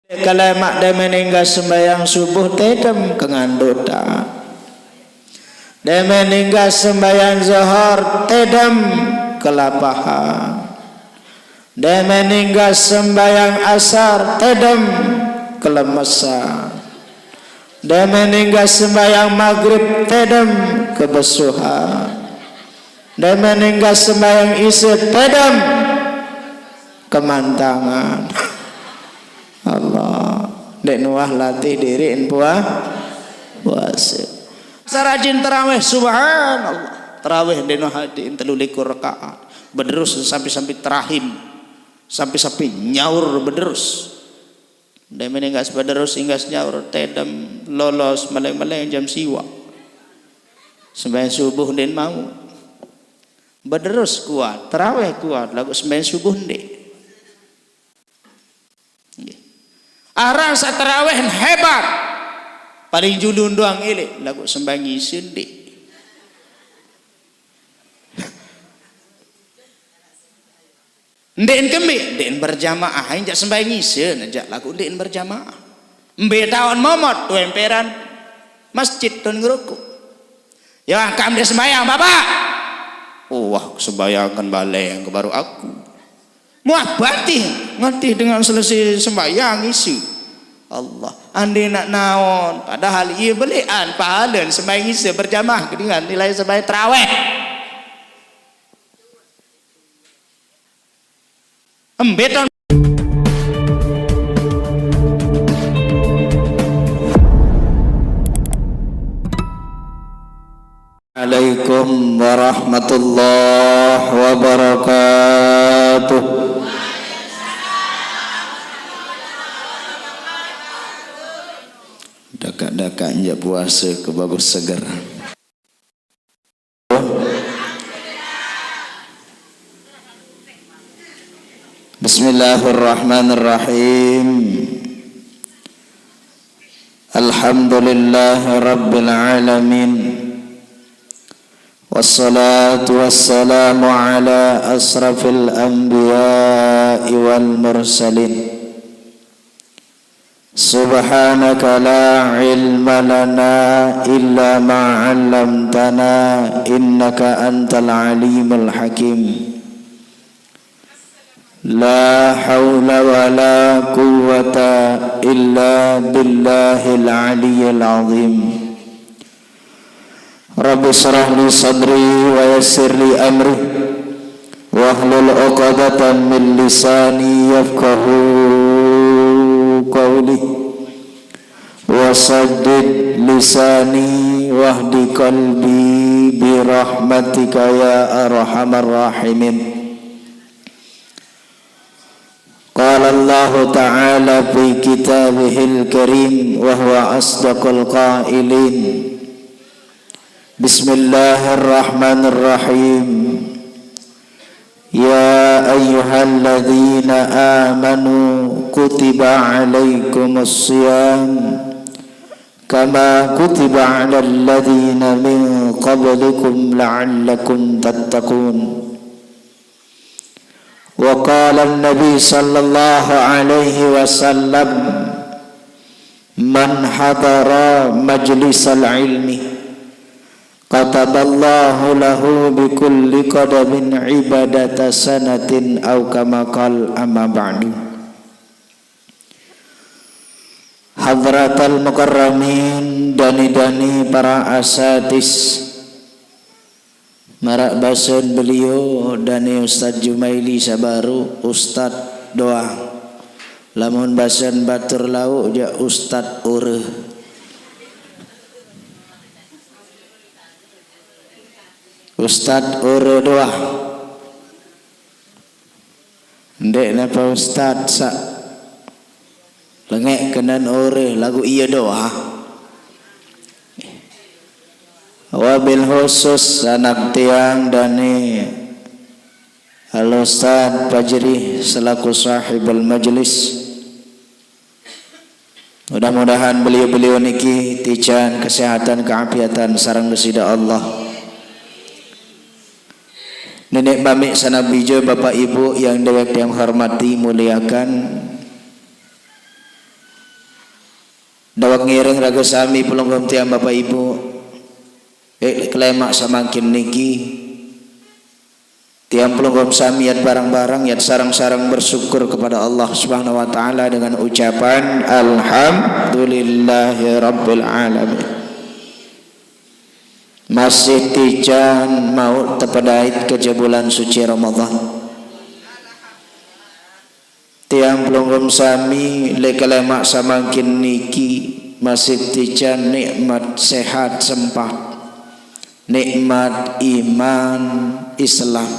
Kalau mak dia meninggal sembahyang subuh tedem kengandota. Dia meninggal sembahyang zuhur tedem kelapahan. Dia meninggal sembahyang asar tedem kelemesan. Dia meninggal sembahyang maghrib tedem kebesuhan. Dia meninggal sembahyang isya tedem kemantangan. Allah, dek nuah latih diri puasa. Sarajin tarawih, subhanallah. Tarawih dek nuah hadiin 13 rakaat. Berderus sampai terahim, sampai nyaur berderus. Dek meninggal berderus hingga nyaur tedem lolos meleng-meleng jam siwa. Sembahyang subuh den mau. Berderus kuat, tarawih kuat, lagu sembahyang subuh dek. Arang satarawe hebat paling julun doang ile lagu sembangi sendi ndek kembe ndek berjamaah injak sembangi sen ajak lagu ndek berjamaah mbe tahun momot tu emperan masjid ton ngeruku ya kam dia sembayang bapak wah sembayangkan baleng ke baru aku muah batih ngerti dengan selesai sembahyang isi Allah andi nak naon padahal ia belian pahalan sembahyang isi berjamaah dengan nilai sembahyang tarawih embeton. Assalamualaikum warahmatullahi wabarakatuh. Dakak-dakaknya puasa ke bagus segar. Bismillahirrahmanirrahim. Alhamdulillahi rabbil alamin. Wassalatu wassalamu ala asrafil anbiya'i wal mursalin. Subhanaka la ilma lana illa ma 'allamtana innaka antal alimul hakim. La haula wa la quwwata illa billahil aliyyil azim. Rabbi shrah li sadri wa yassir li amri wahlul 'uqdatam min lisani yafqahu qawli wasaddid lisani wahdi qalbi birahmatika ya arhamar rahimin. Qala Allah ta'ala fi kitabihil karim wa huwa asdaqul qailin. Bismillahirrahmanirrahim. Ya ayyuhalladzina amanu kutiba alaikumus siyam kama kutiba alal ladzina min qablikum la'allakum tattaqun. Wa qala an-nabi sallallahu alaihi wasallam man hadara majlisal ilmi kataballahu lahu bikulli qadamin ibadata sanatin aw kama qala amma ba'du. Hadratal mukarramin, dani-dani para asatis, marak basen beliau dani Ustaz Jumaili Sabaru, Ustaz doa. Lamun basen batur lau ja Ustaz ureuh. Ustaz ureuh doa. Ndek napa Ustaz sak lengek kenan ureuh lagu iya doa. Wabil khusus anak tiang dani Al Ustaz Fajri selaku sahibul majlis. Mudah-mudahan beliau-beliau niki tican kesehatan keafiatan sareng gesida Allah. Nenek bami sanabijo bapak ibu yang dewek yang hormati muliakan. Dawak ngireng raga sami pelonggom tiang Bapak Ibu. Kelemak samakin niki. Tiang pelonggom sami yat barang-barang yat sarang-sarang bersyukur kepada Allah Subhanahu wa taala dengan ucapan alhamdulillahi rabbil alamin. Masih tijan mau tepadait ke bulan suci Ramadan. Tiang pelonggom sami lekalemak samakin niki masih tijan nikmat sehat sempat, nikmat iman Islam,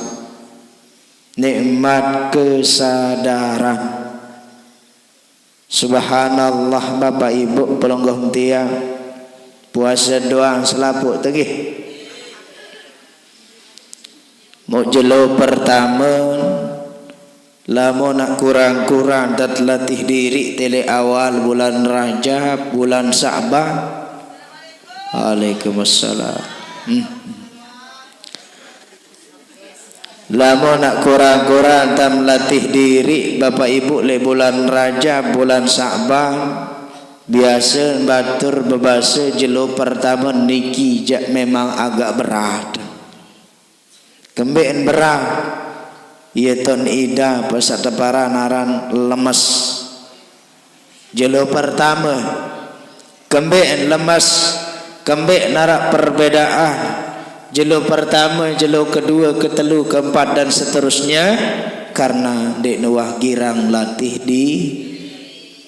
nikmat kesadaran. Subhanallah Bapak Ibu pelonggom tiang puasa doang selaput tegih. Mau jelo pertama lamo nak kurang-kurang dat latih diri tele awal bulan Rajab, bulan Sa'ban. Waalaikumsalam. Lamo nak kurang-kurang tam latih diri Bapak Ibu le bulan Rajab, bulan Sa'ban. Biasa batur bebasa jelo pertama niki jak memang agak berat. Kembeen berat. Ia ton ida pasat para naran lemes. Jelo pertama kembeen lemes, kembek narak perbedaan. Jelo pertama, jelo kedua, ketelu, keempat dan seterusnya karena dek nuah girang latih di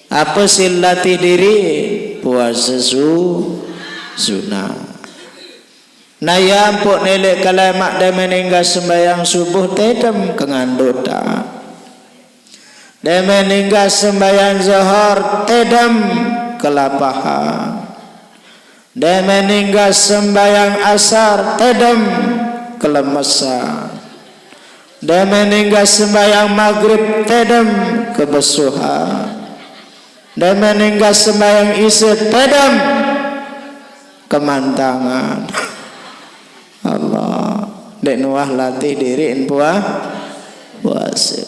apa sih latih diri puasa sunnah. Naya pok nelek kalamak dan meninggal sembahyang subuh tedem kengandota. Dan meninggal sembahyang zuhur tedem kelapahan. Dan meninggal sembahyang asar tedem kelemesan. Dan meninggal sembahyang maghrib tedem kebesuhan. Dan meninggal sembahyang isya tedem kemantangan. Allah dek nuah latih diri puasa.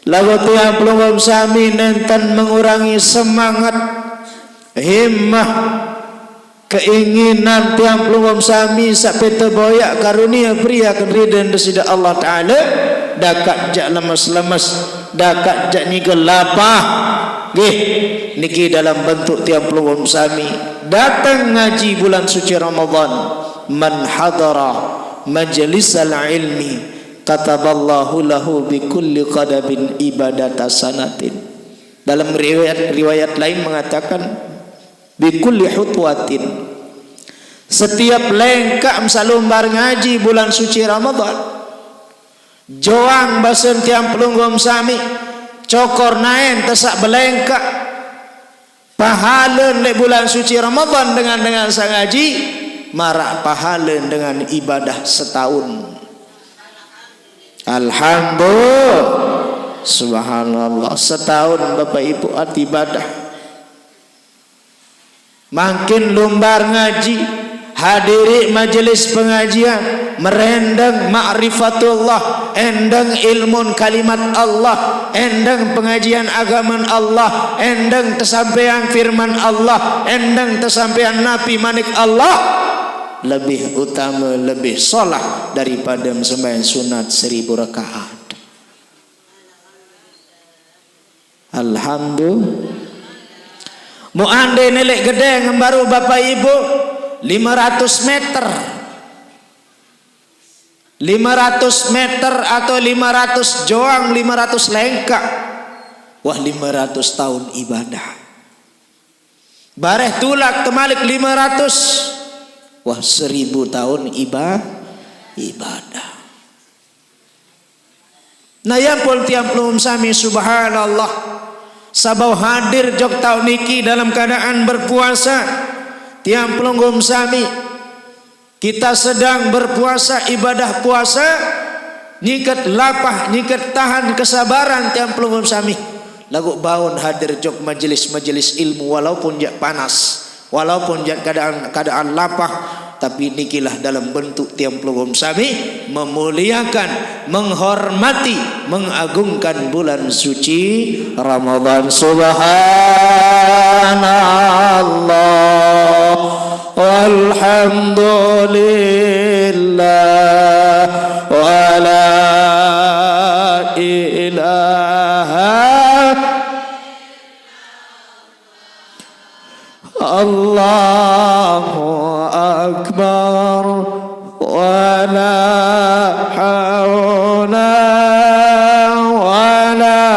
Lagu tiang pelonggom sami nenten mengurangi semangat, himmah, keinginan tiang pelonggom sami sampai terboyak karunia pria kedridan desida Allah Ta'ala. Dakat jak lemes-lemes, dakat jak nyigel lapah. Niki dalam bentuk tiang pelonggom sami datang ngaji bulan suci Ramadan. Man hadara majlisal ilmi kataballahu lahu bi kulli qadabin ibadata sanatin. Dalam riwayat lain mengatakan bi kulli hutwatin, setiap lengkap salumbar ngaji bulan suci Ramadan. Joang basen tiang pelunggom sami cokor naen tesak belengkap pahala le bulan suci Ramadan dengan sang ngaji marak pahala dengan ibadah setahun. Alhamdulillah, subhanallah, setahun Bapak Ibu at ibadah. Makin lumbar ngaji, hadiri majelis pengajian, merendang ma'rifatullah, endang ilmun kalimat Allah, endang pengajian agama Allah, endang tersampaian firman Allah, endang tersampaian nabi manik Allah. Lebih utama, lebih solah daripada sembahyang sunat 1000 rakaat. Alhamdulillah. Muande nelek gede ngembaru Bapak Ibu 500 meter. 500 meter atau 500 joang, 500 lengkap. Wah, 500 tahun ibadah. Bareh tulak temalik 500. Wah, 1000 tahun ibadah. Nah yang pun tiap pelum sami subhanallah sabau hadir jok tahun niki dalam keadaan berpuasa. Tiap pelunggum sami kita sedang berpuasa, ibadah puasa, nyikat lapah, nyikat tahan kesabaran tiap pelunggum sami. Lagu baun hadir jok majelis-majelis ilmu walaupun jak panas, walaupun keadaan lapah, tapi nikilah dalam bentuk tiang pelunggum sami memuliakan, menghormati, mengagungkan bulan suci Ramadan. Subhanallah, Allahu Akbar wa la hawla wa la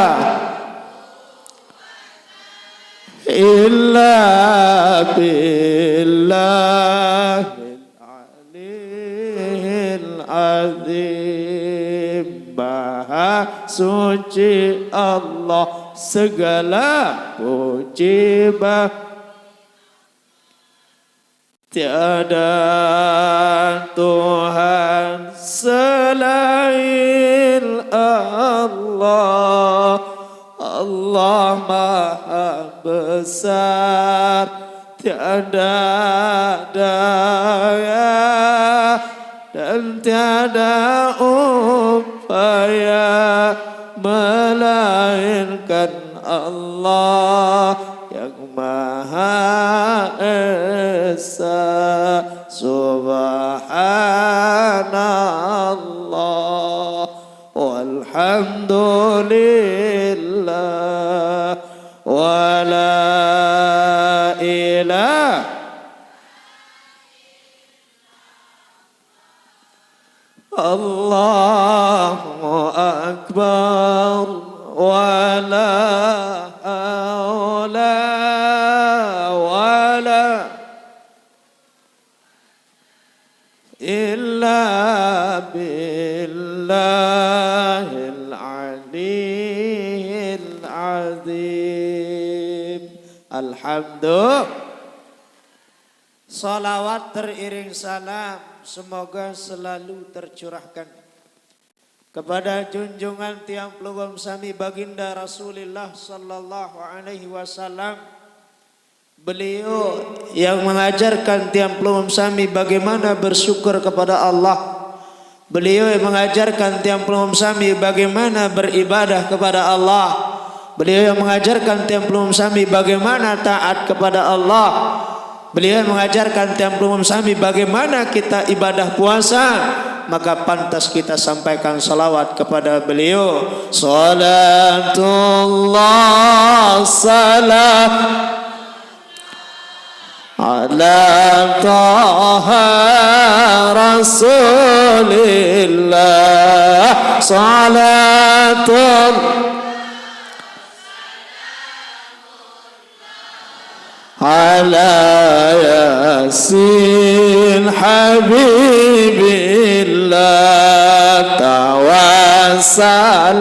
illa billahil aliyil azim. Maha suci Allah, segala puji tiada Tuhan selain Allah. Allah Maha besar, tiada daya dan tiada upaya melainkan Allah yang Maha Esa. Subhanallah walhamdulillah wa la ilaha Allahu Akbar wa la hawla wa la illa billahil aliyil azim. Alhamdulillah. Salawat teriring salam semoga selalu tercurahkan kepada junjungan tiang pelugum sami baginda Rasulullah sallallahu alaihi wasallam. Beliau yang mengajarkan tiang pelugum sami bagaimana bersyukur kepada Allah. Beliau yang mengajarkan tiang pelugum sami bagaimana beribadah kepada Allah. Beliau yang mengajarkan tiang pelugum sami bagaimana taat kepada Allah. Beliau mengajarkan tiang pelugum sami bagaimana kita ibadah puasa. Maka pantas kita sampaikan salawat kepada beliau. Salatullah salam ala taha rasulillah. Salatullah ala yasin habibillah. Tawassal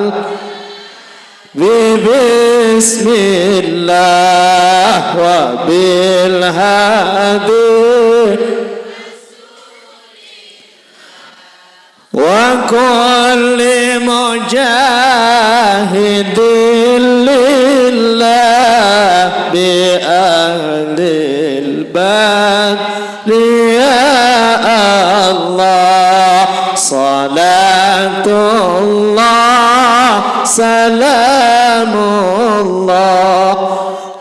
bismillah wa bil hadi wa kulli mujahidin lillah bi ahlil badri ya Allah. Salatullah salamullah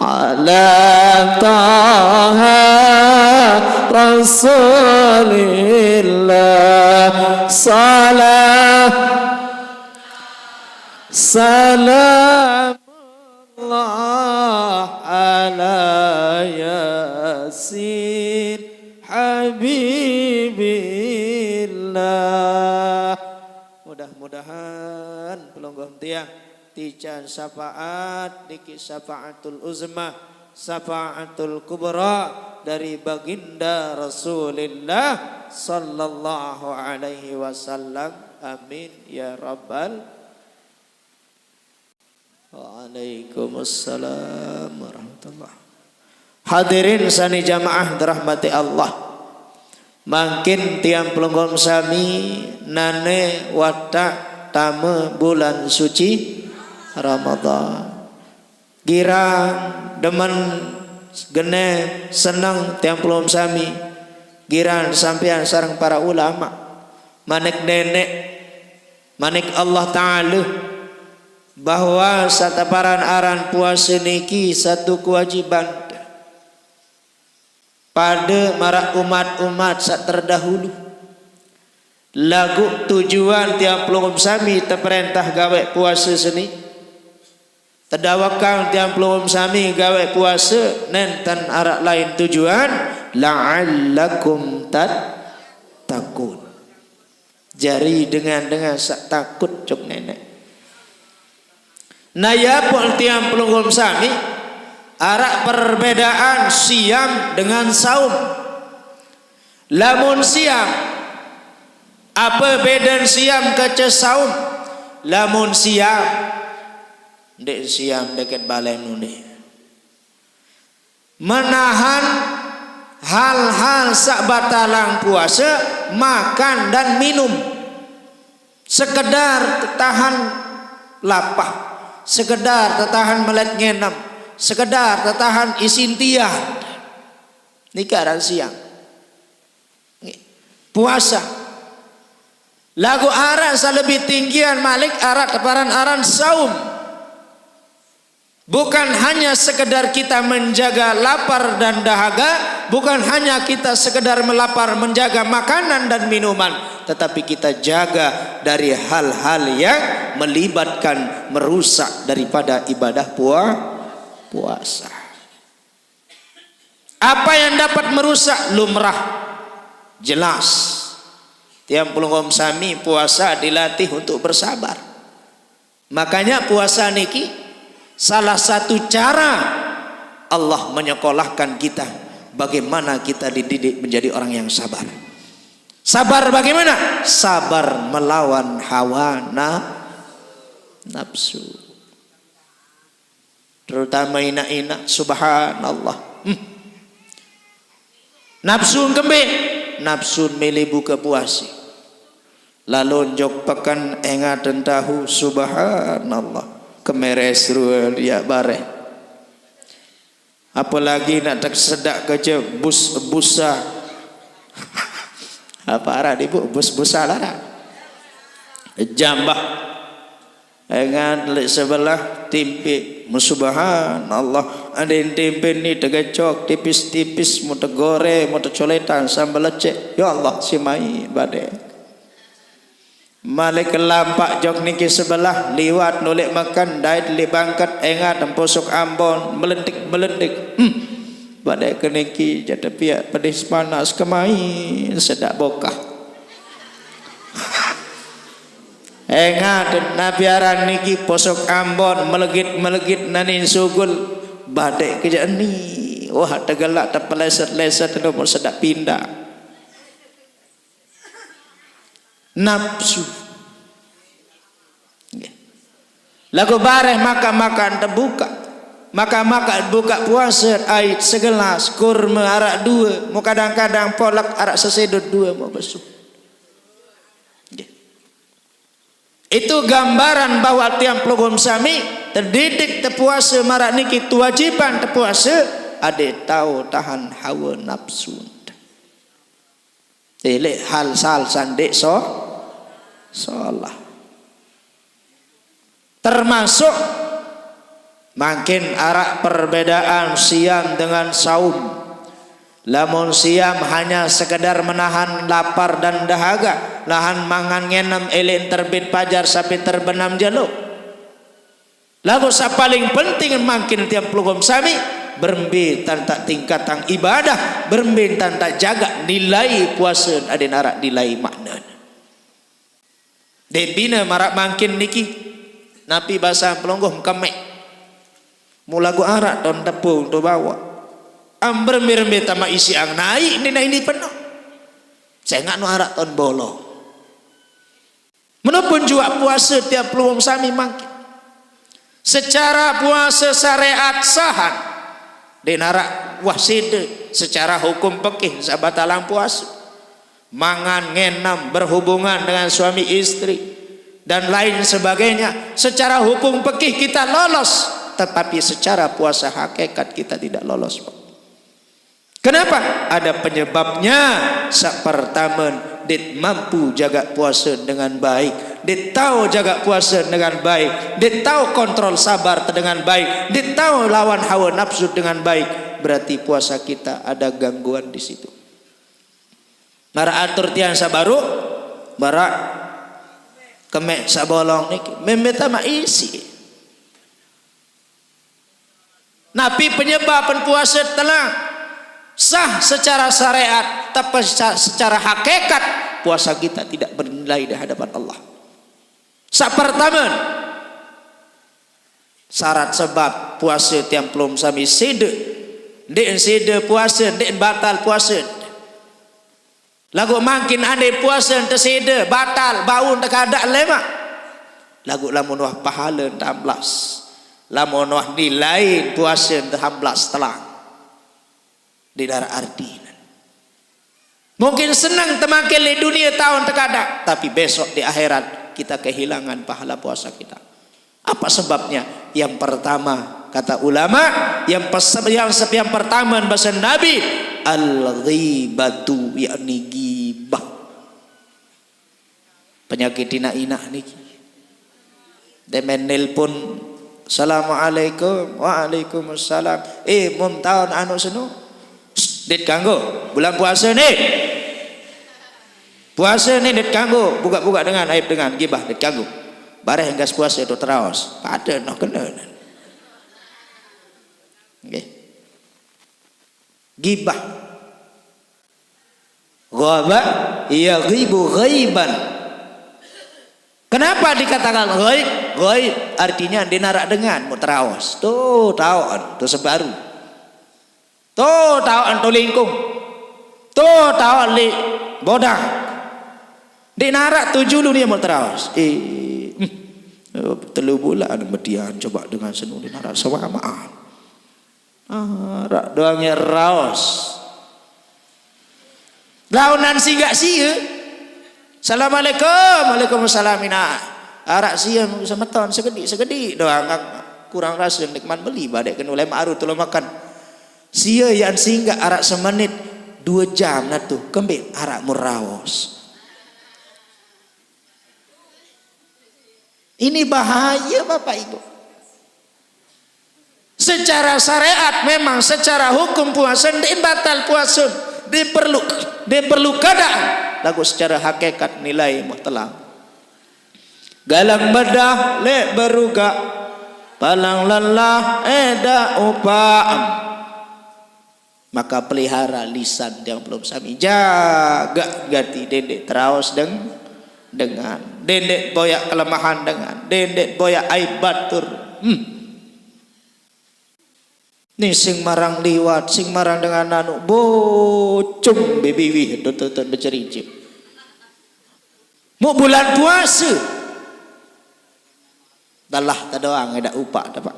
ala taha rasulillah. Salamullah ala yasin habibillah. Mudah-mudahan pelonggong tiang tijan syafaat diki syafaatul uzma syafaatul kubra dari baginda Rasulullah sallallahu alaihi wasallam. Amin ya rabbal. Waalaikumsalam warahmatullah. Hadirin sani jamaah dirahmati Allah. Makin tiang pelonggong sami nane watak tame bulan suci Ramadan. Girang demen gene senang tiang pelonggong sami. Giran sampean sareng para ulama. Manik nenek manik Allah Ta'ala bahwa sataparan aran puasa niki satu kewajiban pada para umat-umat sak terdahulu. Lagu tujuan tiap pelungum sami terperintah gawe puasa seni Terdawakang tiang pelum sami gawe puasa nenten arak lain tujuan la'allakum takun. Jari dengan sak takut cok nenek. Naya pun tiang pelum sami arak perbedaan siam dengan saum. Lamun siam apa beda siam ke saum? Lamun siam dek siam dekat balai nundi menahan hal-hal sak batalang puasa, makan dan minum, sekedar tahan lapar, sekedar tahan melet ngenam, sekedar tahan isintian. Nikaran siang puasa lagu aran lebih tinggian malik arat teparan aran saum. Bukan hanya sekedar kita menjaga lapar dan dahaga, bukan hanya kita sekedar melapar menjaga makanan dan minuman, tetapi kita jaga dari hal-hal yang melibatkan merusak daripada ibadah puasa. Apa yang dapat merusak lumrah jelas. Tiang pulungom sami puasa dilatih untuk bersabar. Makanya puasa niki salah satu cara Allah menyekolahkan kita bagaimana kita dididik menjadi orang yang sabar. Sabar bagaimana? Sabar melawan hawa nafsu. Terutama ina-ina, subhanallah. Nafsu kembe, nafsu milih buka puasi. Lalu jok pekan engat dan tahu, subhanallah. Kemeres ruang ya bare. Apalagi nak tak sedak kerja busa. Apa arah ibu busa lah. Jambah. Engan lek sebelah timpi. Subhanallah. Ada yang timpi ni tegacok tipis-tipis mau tegore mau tecoletan sambal lecek. Ya Allah simai badai. Malik lampak jok niki sebelah liwat nolek makan dait li bangkat engat tempusuk Ambon melendik badai keniki jatuh piak pedis panas kemain sedak bokah engat nabiaran niki posok Ambon melegit nanin sugul badai kejak ni wah tegelak terpeleset-leset nomor sedak pindah nafsu. Lagu bareh makan terbuka, makan buka puasa ait segelas kurma arak dua, mau kadang-kadang polak arak sesedut dua mau besuh. Itu gambaran bahwa tiang pelugum sami terdidik terpuasa marak niki kewajiban terpuasa ada tahu tahan hawa nafsu. Telek hal sal sandek salah. Termasuk makin arak perbedaan siam dengan saum. Lamun siam hanya sekedar menahan lapar dan dahaga, lahan mangan ngenem elin terbit pajar sampai terbenam jaluk. Lalu paling penting makin tiap pelugum sami berembi tanta tingkatan ibadah, berembi tanta jaga nilai puasa ada narak nilai makna. Debina marak makin niki napi bahasa pelonggoh kemek mulagu arak ton tepung tu bawa amber-berembe tama isi ang naik ini penuh saya nggak nu arak ton bolong menupun juga puasa tiap peluang sami makin secara puasa syariat sahan denara wahside secara hukum pekih sabatalang puasa mangan ngenam berhubungan dengan suami istri dan lain sebagainya secara hukum pekih kita lolos tetapi secara puasa hakikat kita tidak lolos. Kenapa? Ada penyebabnya. Pertama, dit mampu jaga puasa dengan baik, dit tahu jaga puasa dengan baik, dit tahu kontrol sabar dengan baik, dit tahu lawan hawa nafsu dengan baik, berarti puasa kita ada gangguan di situ. Mara atur tiang sabaru barak kemek sabolong niki membeta ma isi Nabi penyebab puasa telah sah secara syariat, tapi secara hakikat puasa kita tidak bernilai di hadapan Allah. Pertama, syarat sebab puasa tiang pelum sami sede, dek sede puasa, dek batal puasa. Lagu makin ande puasa ente sede batal bau ente kada lemak. Lagu lamun wah pahala ente 16. Lamun wah nilai puasa ente 16 telang. Di darah arti. Mungkin senang temakin di dunia tahun terkadang, tapi besok di akhirat kita kehilangan pahala puasa kita. Apa sebabnya? Yang pertama kata ulama, yang pertama bahasa Nabi, al-ghibatu, yakni gibah. Penyakit ina niki. Demen nelpon, assalamualaikum, waalaikumsalam. Mum tahun anu senu. Dit kanggo bulan puasa nih. Puasa nih dit kanggo, buka-buka dengan aib dengan gibah dit kanggo. Bareh gas puasa itu terawas. Pada noh kena. Okay. Gibah. Ghaba ya ghibu ghaiban. Kenapa dikatakan ghaib? Ghaib artinya dinarak dengan muterawas. Tuh tahun, tuh sebaru. Tuh tahun tu lingkung. Tuh tahun li bodang. Dinarak 7 dunia muterawas. Telu bulan median coba dengan senu dinarak sawamaan. Rak doangnya raos. Launan singgah sia. Assalamualaikum, waalaikumsalam. Arak sia semeton segedi doang kurang rasa nikmat beli badek kena ulama aru tolong makan. Sia yang singgah arak semenit 2 jam nah tuh kembali arak murawas. Ini bahaya Bapak Ibu. Secara syariat memang secara hukum puasa batal puasa diperlu keadaan. Lagu secara hakikat nilai mutlak. Galang bedah lek beruga, palang lelah eda upaan. Maka pelihara lisan yang belum sami, jaga ganti dendek terawas dengan dendek boyak kelemahan dengan dendek boyak aib batur. Nih sing marang liwat, sing marang dengan anu bocung bebiwi tutup bercericip. Mau bulan puasa, dalah tadoang ada upah dapat.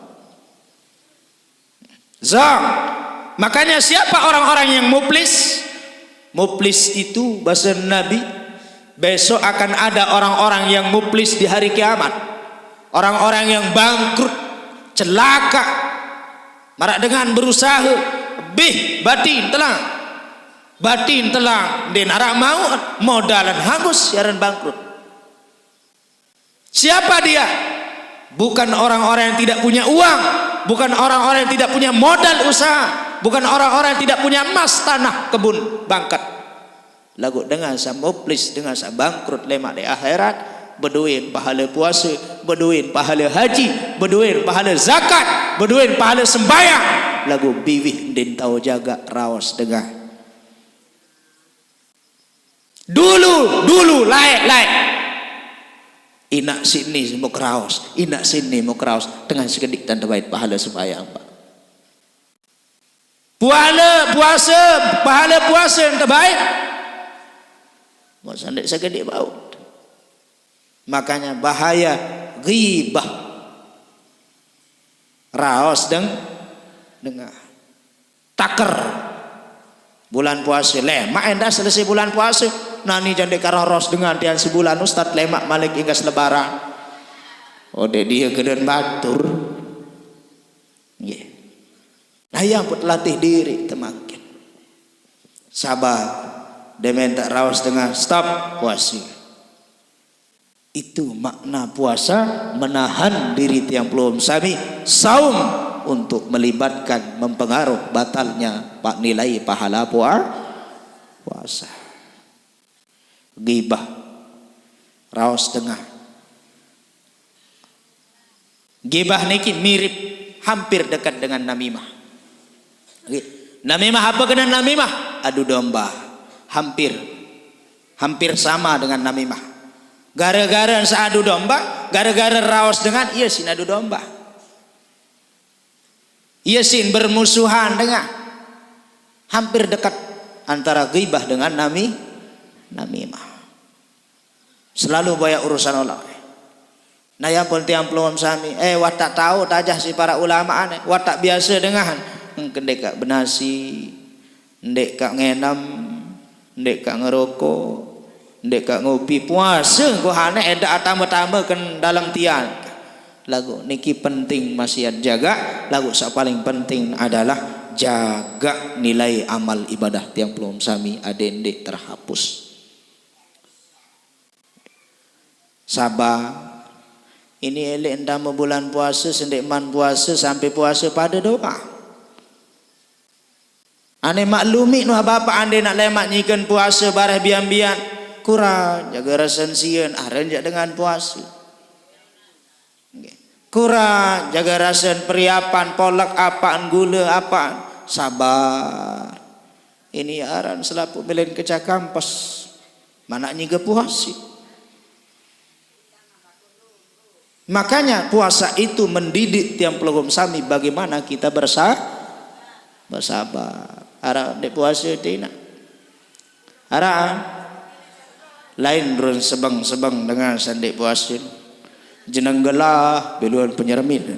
Zam. Makanya siapa orang-orang yang muflis? Muflis itu bahasa Nabi, besok akan ada orang-orang yang muflis di hari kiamat. Orang-orang yang bangkrut, celaka, marak dengan berusaha, batin telang, den arak mau modalan hangus siaran bangkrut. Siapa dia? Bukan orang-orang yang tidak punya uang, bukan orang-orang yang tidak punya modal usaha, bukan orang-orang yang tidak punya emas, tanah, kebun, bangkat. Lagu dengan sa muflis, dengan sa bangkrut lemak di akhirat, berduin pahala puasa, berduin pahala haji, berduin pahala zakat, berduin pahala sembahyang. Lagu biwih din tahu jaga rawas dengar. Dulu laik. Inak sini mau kraos, inak sini mau kraos dengan sekedik tanda baik pahala sembahyang Pak. Pahala puasa yang terbaik. Mau sandek sekedik bau. Makanya bahaya ghibah. Raos dengar. Taker. Bulan puasa lemak endah selesai bulan puasa. Nani jande karoros dengan tiang sebulan Ustaz lemak malik hingga selebaran. Ode dia gedean batur. Yeah. Nah yang put latih diri temakin. Sabar. Demen tak rawas dengan stop puasa. Itu makna puasa, menahan diri tiang belum sami saum untuk melibatkan mempengaruh batalnya pak nilai pahala puasa. Ghibah raos tengah. Ghibah niki mirip hampir dekat dengan namimah. Namimah apa kena namimah? Adu domba. Hampir sama dengan namimah. Gara-gara seadu domba, gara-gara raos dengan iya sin adu domba. Iya sin bermusuhan dengan, hampir dekat antara ghibah dengan namimah. Selalu banyak urusan Allah. Nah yang pun tiang peluang sami, wat tak tahu tajah si para ulama ane, wat tak biasa dengan kendek kak benasi, ndek kak ngenam, ndek kak ngerokok, ndek kak ngopi puasa ko hane eda tambah-tambah kan dalam tiang. Lagu niki penting masih jaga, lagu sak paling penting adalah jaga nilai amal ibadah tiang peluang sami adendek terhapus. Sabar. Ini elek ndama bulan puasa sendek man puasa sampai puasa pada doa. Ane maklumi nu bapak ande nak lemak nyikan puasa bareh bian-bian kurang jaga rasan sieun aranjak dengan puasa. Kurang jaga rasan periapan polak apaan gula apaan sabar. Ini aran selapu belen kecak kampus mana nyiga puasa. Makanya puasa itu mendidik tiang pelogom sami bagaimana kita bersabar. Ara dek puasa tina. Ara lain run sebang-sebang dengan sandek puasa. Jeneng gelah beluan penyermin.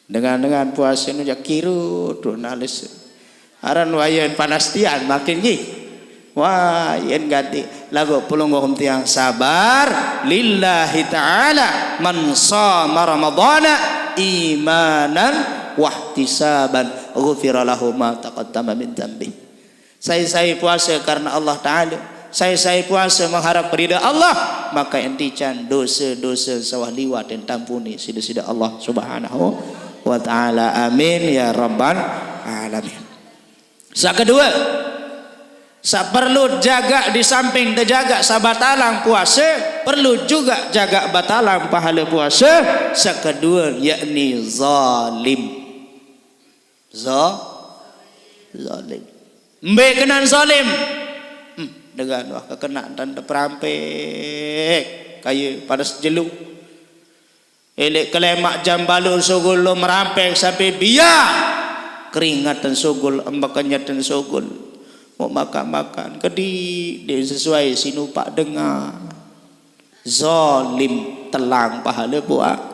Dengan puasa nu jak kiru tu nalis. Aran wayan panastian makin gi. Wah, yen ganti lagu pulunggom tiang sabar lillahi ta'ala man shama ramadhana imanan wahtisaban ghufira lahu ma taqaddama min dhanbi. Saya puasa karena Allah Ta'ala. Saya puasa mengharap ridha Allah, maka entican dosa-dosa sawah liwat dan tampuni sida-sida Allah Subhanahu wa ta'ala. Amin ya rabbal alamin. Kedua, perlu jaga di samping terjaga sabatalang puasa, perlu juga jaga batalang pahala puasa. Kedua yakni zalim. Zalim. Mbe kenan zalim. Dengan wah kena tanda perampek kayu pada sejeluk. Elek kelemak jam balur sogol lo merampek sampai biar keringatan sogol embakannya dan sogol. Mau makan kedi dia sesuai sinupak dengar. Zalim telang pahala puasa.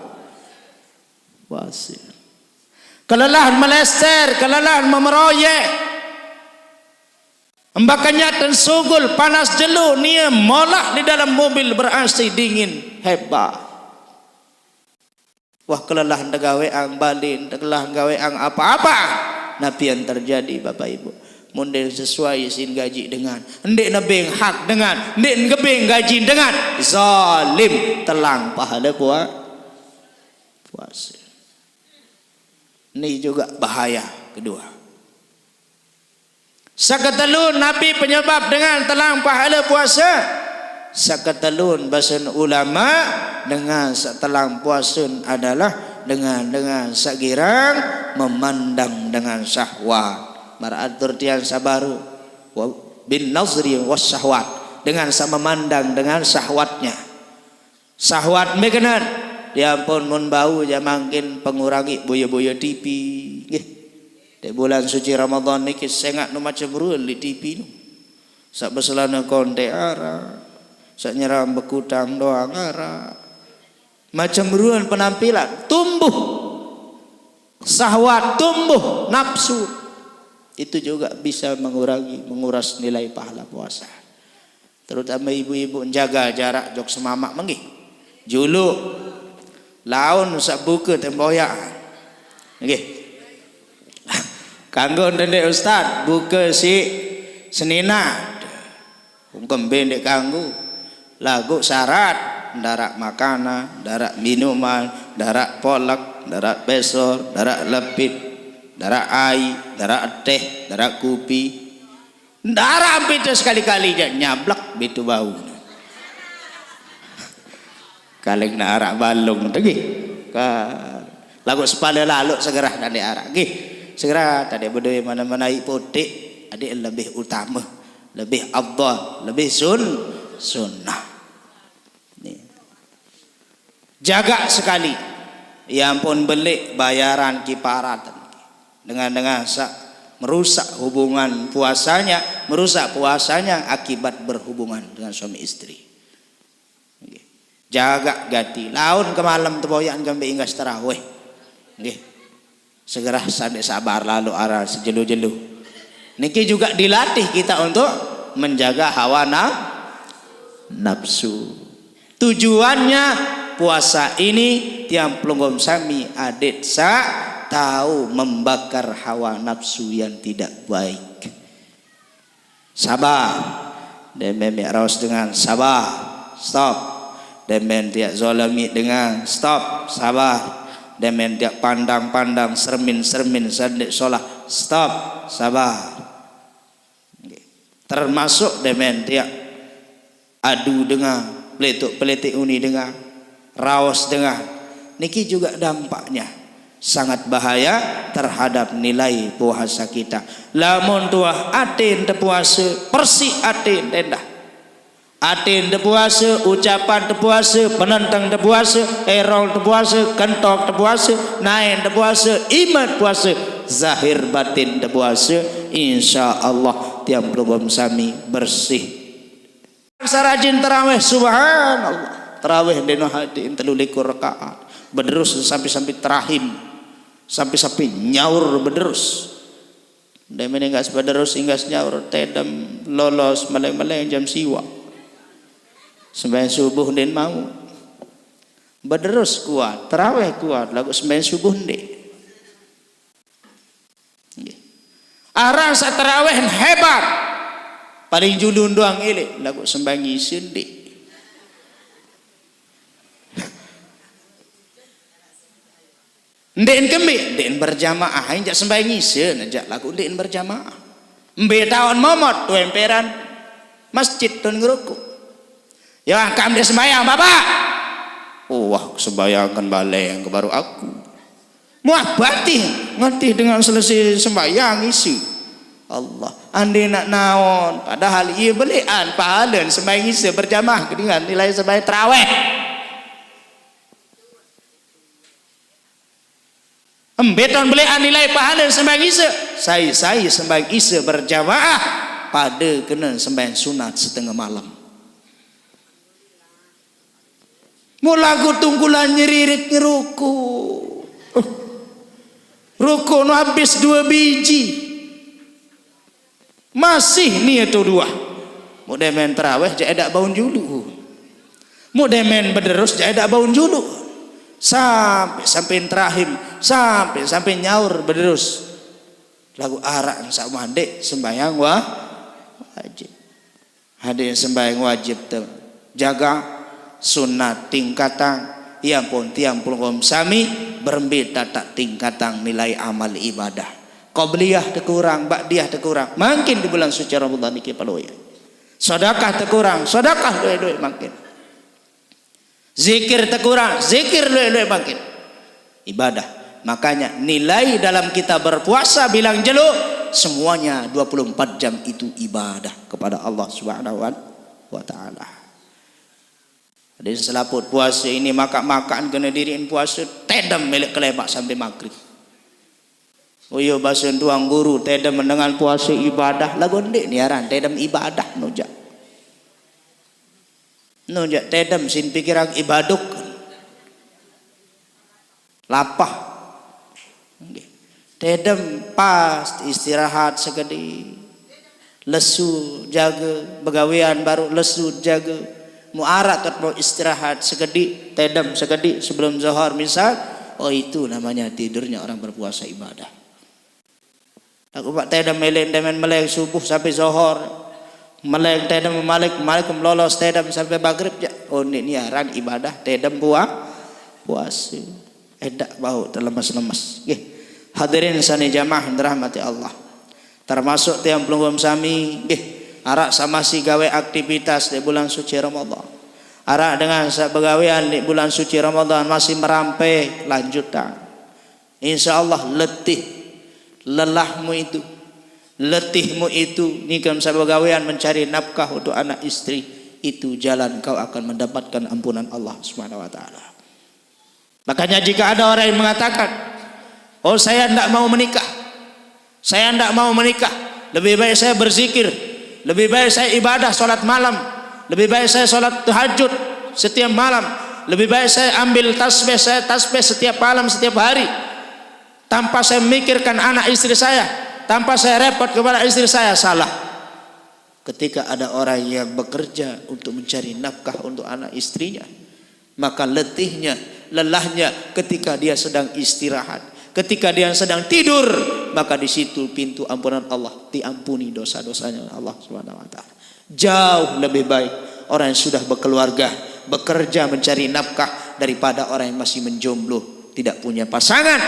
Kelelahan melester, kelelahan memeroyek. Embakannya dan sugul panas jelu nia molak di dalam mobil ber-AC dingin hebat. Wah kelelahan gawe ang balin, kelelahan gawe ang apa-apa. Nabi yang terjadi Bapak Ibu. Mundir sesuai sin gaji dengan ndek nebeng hak dengan ndek ngebeng gaji dengan zalim telang pahala puasa. Ini juga bahaya kedua. Saketelun Nabi penyebab dengan telang pahala puasa. Saketelun bahasan ulama dengan setelang puasa adalah dengan sagirang memandang dengan syahwat. Maratur tiang sabaru bin nazri was syahwat, dengan sama memandang dengan syahwatnya. Syahwat mekenan dia pun mun bau ja mangkin pengurangi boya-boya TV nggih. Di bulan suci Ramadan niki sengak nu macam ruel di TV nu. Sak beselana konte ara, sak nyeram bekutang doang ara. Macam ruel penampilan, tumbuh syahwat, tumbuh nafsu. Itu juga bisa menguras nilai pahala puasa. Terutama ibu-ibu menjaga jarak jok semamak menggih. Juluk laun sak buka temboyak. Nggih. Kanggo ndek ustaz buka si senina kemben dek kanggo lagu syarat darak makanan, darak minuman, darak polak, darak besor, darak lepit, darak air, darak teh, darak kopi, darak hampir sekali-kali je nyablak betu bau. Kaleng nak arak balung tadi kan lagu sepala lalu segera dari arah gih segera tadi berdua mana-mana ipotek adik lebih utama lebih afdal lebih sunnah nih. Jaga sekali ya ampun belik bayaran kiparatan dengan merusak hubungan puasanya merusak puasanya akibat berhubungan dengan suami istri. Jaga gati laun ke malam teboyan gambe inggas tarawih nggih segera sampai sabar lalu arah sejelu-jelu niki juga dilatih kita untuk menjaga hawa nafsu. Tujuannya puasa ini tiang pelunggom sami adet sa tahu membakar hawa nafsu yang tidak baik. Sabar demen raus dengan sabar stop demen tiak zalimi dengan stop sabar demen tiak pandang-pandang sermin-sermin sandik solah stop sabar termasuk demen tiak adu dengan peletuk-peletik uni dengan raos dengan niki juga dampaknya sangat bahaya terhadap nilai puasa kita. Lamun tuah atin tepuasa persi atin tendah atin tepuasa ucapan tepuasa penentang tepuasa erol tepuasa kentok tepuasa nain tepuasa iman puasa zahir batin tepuasa insya Allah tiap pelugum sami bersih sarajin tarawih subhanallah tarawih deno hadiin 13 rakaat berderus sampai terahim sampai nyaur berderus demen enggas berderus enggas nyaur tedam lolos meleng-meleng jam siwa sembahyang subuh den mau berderus kuat tarawih kuat lagu sembahyang subuh den arang sa tarawih hebat paling julun doang ele lagu sembahyang isin dek ndek kembe ndek berjamaah injak sembahyang isin ajak lagu ndek berjamaah mbe taon momot tu emperan masjid tun ngeruku ya kam dia sembahyang bapak wah sembahyangkan baleng ke baru aku muah batin ngerti dengan selesai sembahyang isi Allah andi nak naon padahal ia belian pahalan sembahyang isi berjamaah dengan nilai sembahyang tarawih embeton belian nilai pahalan sembahyang isi saya sembahyang isi berjamaah pada kena sembahyang sunat setengah malam mulagu tunggulan nyeririt ngeruku ruku no habis 2 biji masih nih itu 2 mau demen terawih jadi ada baun julu mau demen berderus jadi ada baun julu sampai terahim sampai nyaur berderus lagu arak sama dek sembahyang wajib hadir sembahyang wajib jaga sunat tingkatan yang pun tiang pelungom sami berbeda tak tingkatan nilai amal ibadah qabliyah terkurang ba'diyah terkurang makin di bulan suci Ramadan ini paloya sedekah terkurang sedekah dua makin zikir terkurang zikir dua makin ibadah makanya nilai dalam kita berpuasa bilang jeluk semuanya 24 jam itu ibadah kepada Allah Subhanahu wa taala. Ada selaput puasa ini makan kena diriin puasa tedam melek kelebak sampai maghrib. Oh iya bahasa tuang guru tedam dengan puasa ibadah lagu ndek ni aran tedam ibadah nojak tedam sin pikiran ibaduk lapah tedam pas istirahat segede lesu jaga begawean baru lesu jaga muarat atau istirahat segedi tedam segedi sebelum zuhur misal oh itu namanya tidurnya orang berpuasa ibadah. Aku pak tedam meleng demen meleng subuh sampai zuhur meleng tedam malikum lolos tedam sampai maghrib ya oh ini aran ibadah tedam puasa edak bau terlemas-lemas hadirin sani jamaah dirahmati Allah termasuk tiang pelunggum sami arak sama si gawe aktivitas di bulan suci Ramadan Arak dengan sebagawian di bulan suci Ramadan masih merampai lanjutan. Insyaallah letih lelahmu itu, letihmu itu nikam sebagawian mencari nafkah untuk anak istri, itu jalan kau akan mendapatkan ampunan Allah Subhanahu wa taala. Makanya jika ada orang yang mengatakan, "Oh, saya tidak mau menikah. Saya tidak mau menikah. Lebih baik saya berzikir, lebih baik saya ibadah salat malam, lebih baik saya salat tahajud setiap malam, lebih baik saya ambil tasbih, saya tasbih setiap malam setiap hari tanpa saya memikirkan anak istri saya, tanpa saya repot kepada istri saya." Salah. Ketika ada orang yang bekerja untuk mencari nafkah untuk anak istrinya, maka letihnya, lelahnya ketika dia sedang istirahat, ketika dia sedang tidur, maka di situ pintu ampunan Allah, diampuni dosa-dosanya Allah Subhanahu wa taala. Jauh lebih baik orang yang sudah berkeluarga, bekerja mencari nafkah daripada orang yang masih menjomblo, tidak punya pasangan,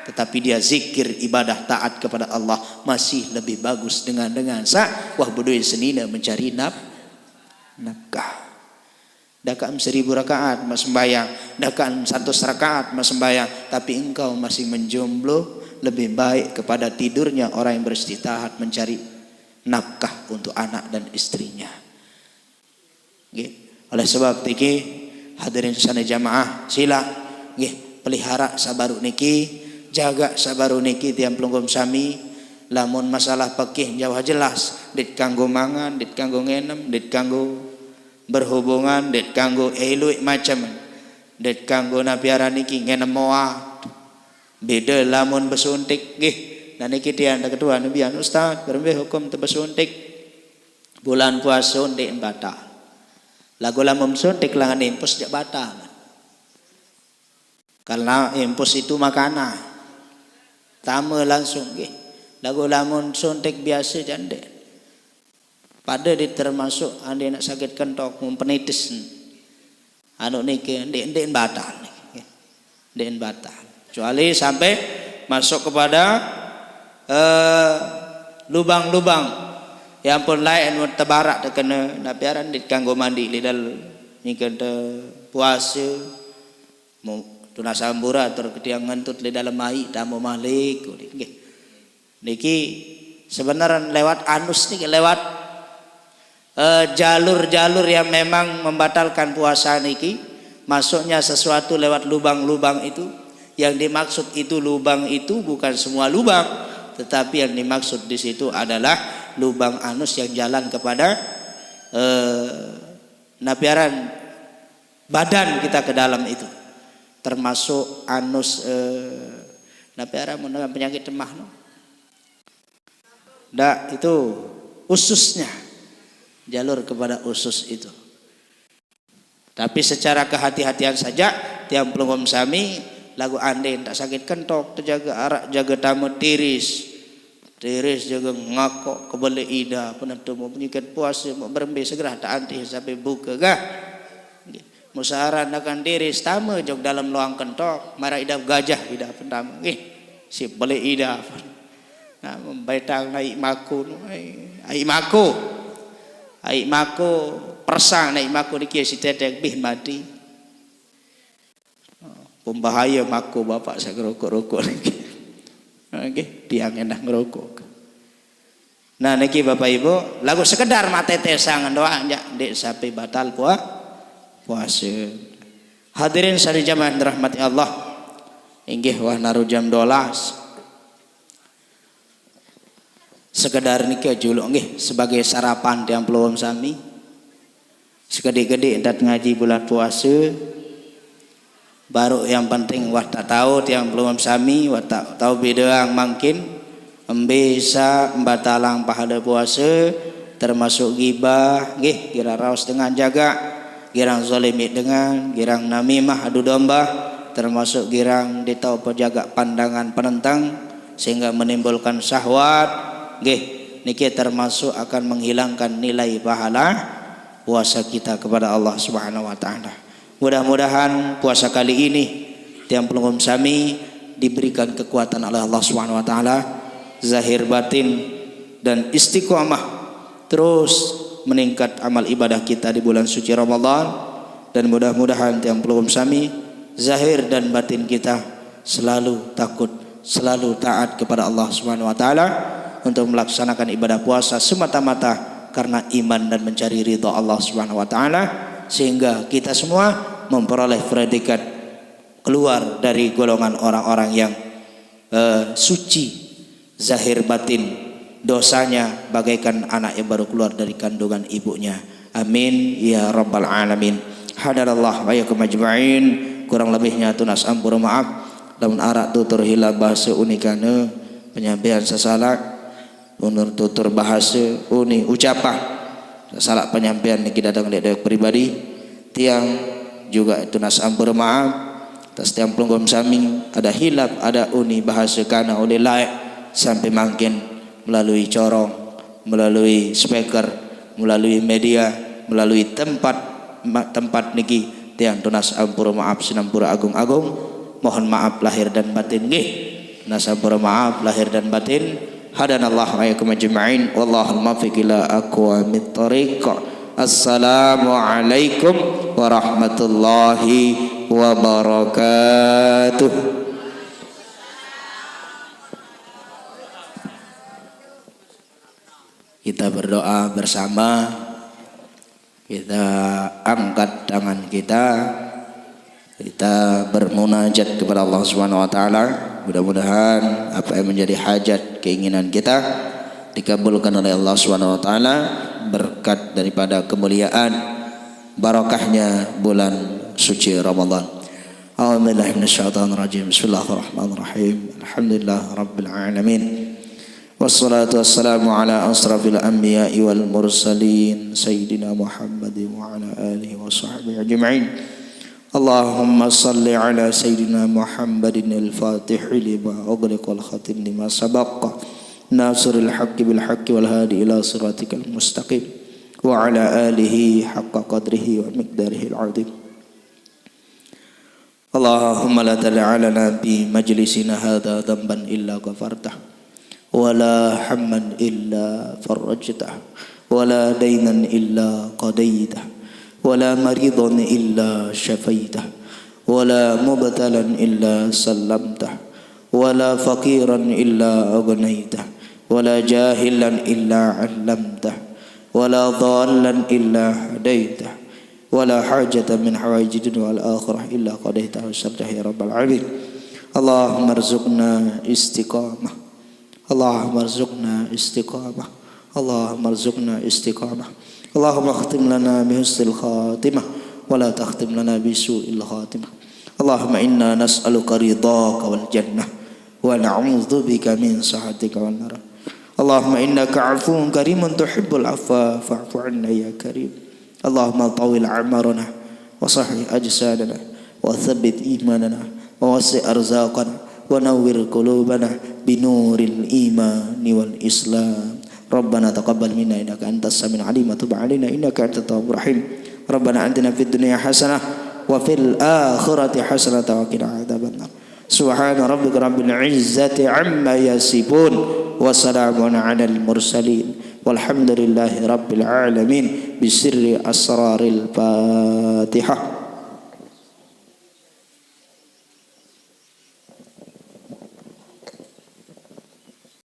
tetapi dia zikir, ibadah, taat kepada Allah, masih lebih bagus dengan wah budoi senina mencari nafkah. Dakaan 1000 rakaat mas sembahyang, dakaan 100 rakaat mas sembahyang, tapi engkau masih menjomblo, lebih baik kepada tidurnya orang yang beristirahat mencari nafkah untuk anak dan istrinya. Oleh sebab niki hadirin sana jamaah sila pelihara sabaru niki, jaga sabaru niki tiang pelunggum sami. Lamun masalah pakih jauh jelas, dit kanggo mangan, dit kanggo ngenem, dit kanggo berhubungan, det kanggo eluk macam, det kanggo napiara niki ngenem moa. Beda lamun besuntik nggih. Dan niki tiang kedua nabian ustaz berembih hukum tebesuntik bulan puasa ndek batal. Lagu lamun suntik langan impus jak batal. Karena impus itu makanan. Tama langsung nggih. Lagu lamun suntik biasa jandek. Pada di termasuk anda nak sakit kentok mempenitis anu niki ndek batal ndek batal, kecuali sampai masuk kepada lubang-lubang yang pun lain tebarak terkena napiaran dit kanggo mandi lidal niki puasa tuna sambura atau ketiang ngentut lidal mai tamu malik niki sebenarnya lewat anus niki lewat jalur-jalur yang memang membatalkan puasa niki, masuknya sesuatu lewat lubang-lubang itu. Yang dimaksud itu lubang itu bukan semua lubang, tetapi yang dimaksud di situ adalah lubang anus yang jalan kepada napiaran badan kita ke dalam itu, termasuk anus napiaran dengan penyakit demah no. Itu ususnya, jalur kepada usus itu. Tapi secara kehati-hatian saja tiang pelunggum sami lagu ande tak sakit kentok, terjaga arak, jaga tamu tiris jaga ngakok kebalik ida penentu mau penyakit puasa mau berembe segera tak anti sampai buka kah musaharan akan tiris tamu jog dalam luang kentok marah ida gajah ida pendamu si balik ida nah membaitang naik maku ai mako persang naik mako niki si tetek bih mati. Pembahaya mako bapak saya ngerokok-rokok niki. Nggih, tiang enak ngerokok. Nah niki Bapak Ibu, lagu sekedar mate tesangan doa nya ndek sampai batal puasa. Hadirin sari jamaah rahmati Allah. Inggih wah naru jam 12. Sekedar niki juluk nggih sebagai sarapan tiang pelawam sami. Segede-gede dat ngaji bulan puasa. Baru yang penting wah tak tahu tiang pelawam sami, wah tak tahu beda mungkin bisa membatalang pahala puasa, termasuk gibah nggih kira raos dengan jaga, girang zalimit dengan, girang namimah adu domba, termasuk girang ditau penjaga pandangan penentang sehingga menimbulkan syahwat. Nggih, niki termasuk akan menghilangkan nilai pahala puasa kita kepada Allah Subhanahu wa taala. Mudah-mudahan puasa kali ini tiang pelunggum sami diberikan kekuatan oleh Allah Subhanahu wa taala, zahir batin dan istiqomah terus meningkat amal ibadah kita di bulan suci Ramadan. dan mudah-mudahan tiang pelugum sami zahir dan batin kita selalu takut, selalu taat kepada Allah Subhanahu wa taala untuk melaksanakan ibadah puasa semata-mata karena iman dan mencari ridha Allah Subhanahu wa taala, sehingga kita semua memperoleh predikat keluar dari golongan orang-orang yang suci zahir batin, dosanya bagaikan anak yang baru keluar dari kandungan ibunya. Amin ya rabbal alamin. Hadarallah wa yakum ajma'in. Kurang lebihnya tunas ampura maaf. Lamun arak tutur hilab bahasa unikane penyampaian sasalak unur tutur bahasa uni ucapah sasalak penyampaian niki datang dari pribadi tiang juga tunas ampura maaf atas tiang pelunggum sami ada hilap ada uni bahasa kana oleh laik sampai makin melalui corong, melalui speaker, melalui media, melalui tempat niki tiang tunas ampura maaf sinampura agung-agung, mohon maaf lahir dan batin nggih. Tunas ampura maaf lahir dan batin. Hadanallahu wa iyyakum ajma'in. Wallahul muwaffiq ila aqwamit thoriq. Assalamualaikum warahmatullahi wabarakatuh. Kita berdoa bersama, kita angkat tangan kita bermunajat kepada Allah Subhanahu wa taala. Mudah-mudahan apa yang menjadi hajat keinginan kita dikabulkan oleh Allah Subhanahu wa taala berkat daripada kemuliaan barakahnya bulan suci Ramadan. A'udzubillahi minasyaitonir rajim. Bismillahirrahmanirrahim. Alhamdulillahirabbil alamin. Wassalatu wassalamu ala asrafil anbiya'i wal mursalin sayyidina Muhammadin wa ala alihi wa sahbihi ajma'in. Allahumma salli ala sayyidina Muhammadin al-fatih lima ughliqa wal khatim lima sabaqa nasiril haqqi bil haqqi wal hadi ila siratikal mustaqim wa ala alihi haqqa qadrihi wa miqdarihi al-'azim. Allahumma la tad'a lana bi majlisina hadha dhanban illa ghafartah ولا حما إلا فرجته ولا دينا إلا قضيته ولا مريضا إلا شفيته ولا مبتلا إلا سلمته ولا فقيرا إلا أغنيته ولا جاهلا إلا علمته ولا ضالا إلا هديته ولا حاجة من حوائج الدنيا والآخرة إلا قضيتها وسرتها يا رب العالمين. اللهم ارزقنا استقامة. اللهم ارزقنا استقامة. اللهم ارزقنا استقامة. اللهم اختم لنا بحسن الخاتمة ولا تختم لنا بسوء الخاتمة. اللهم إنا نسألك رضاك والجنة ونعوذ بك من سخطك والنار. اللهم إنك عفو كريم تحب العفو فاعف عنا يا كريم. اللهم طول أعمارنا وصحح أجسادنا وثبت إيماننا ووسع أرزاقنا ونور قلوبنا بنور الإيمان والإسلام. ربنا تقبل منا إنك أنت السميع العليم وتب علينا إنك أنت التواب الرحيم. ربنا آتنا في الدنيا حسنة وفي الآخرة حسنة وقنا عذاب النار. سبحان ربك رب العزة عما يصفون وسلام على المرسلين والحمد لله رب العالمين بسر أسرار الفاتحة.